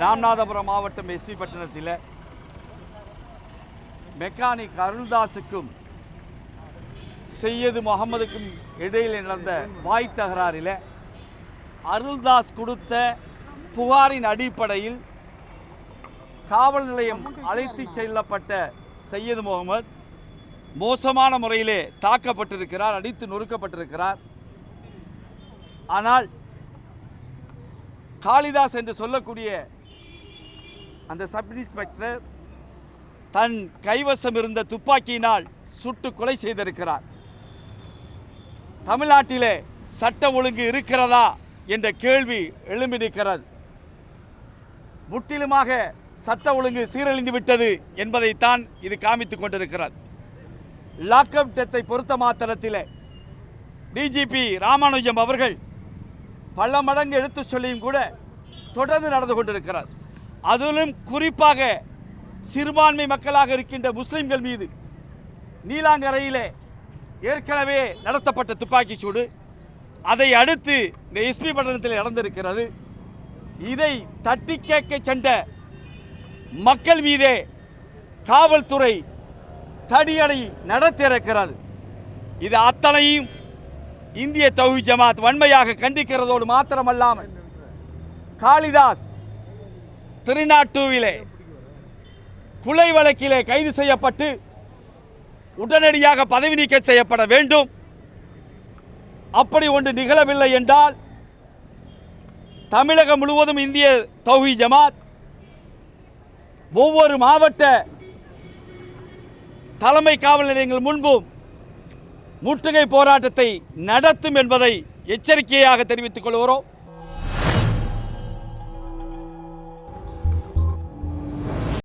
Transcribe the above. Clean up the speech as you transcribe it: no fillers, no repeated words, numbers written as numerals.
ராமநாதபுரம் மாவட்டம் எஸ்பி பட்டணத்தில் மெக்கானிக் அருள்தாஸுக்கும் சையது முகமதுக்கும் இடையில் நடந்த வாய் தகராறில் அருள்தாஸ் கொடுத்த புகாரின் அடிப்படையில் காவல் நிலையம் அழைத்து செல்லப்பட்ட சையது முகமது மோசமான முறையிலே தாக்கப்பட்டிருக்கிறார், அடித்து நொறுக்கப்பட்டிருக்கிறார். ஆனால் காளிதாஸ் என்று சொல்லக்கூடிய அந்த சப் இன்ஸ்பெக்டர் தன் கைவசம் இருந்த துப்பாக்கியினால் சுட்டு கொலை செய்திருக்கிறார். தமிழ்நாட்டிலே சட்ட ஒழுங்கு இருக்கிறதா என்ற கேள்வி எழும்பி நிற்கிறது. முற்றிலுமாக சட்ட ஒழுங்கு சீரழிந்து விட்டது என்பதைத்தான் இது காமித்துக் கொண்டிருக்கிறது. லாக்அப் டெத்தை பொறுத்த மாத்திரத்தில் டிஜிபி ராமானுஜம் அவர்கள் பல மடங்கு எடுத்து சொல்லியும் கூட தொடர்ந்து நடந்து கொண்டிருக்கிறார். அதிலும் குறிப்பாக சிறுபான்மை மக்களாக இருக்கின்ற முஸ்லிம்கள் மீது நீலாங்கரையிலே ஏற்கனவே நடத்தப்பட்ட துப்பாக்கி சூடு, அதை அடுத்து இந்த எஸ்பி பட்டணத்தில் நடந்திருக்கிறது. இதை தட்டி கேட்க சென்ற மக்கள் மீதே காவல்துறை தடியடை நடத்தியிருக்கிறது. இது அத்தனையும் இந்திய தௌஹீத் ஜமாத் வன்மையாக கண்டிக்கிறதோடு மாத்திரமல்லாமல் காளிதாஸ் திருநாட்டூவிலே கொலை வழக்கிலே கைது செய்யப்பட்டு உடனடியாக பதவி நீக்கம் செய்யப்பட வேண்டும். அப்படி ஒன்று நிகழவில்லை என்றால் தமிழகம் முழுவதும் இந்திய தௌஹீத் ஜமாத் ஒவ்வொரு மாவட்ட தலைமை காவல் நிலையங்கள் முன்பும் முற்றுகை போராட்டத்தை நடத்தும் என்பதை எச்சரிக்கையாக தெரிவித்துக் கொள்கிறோம்.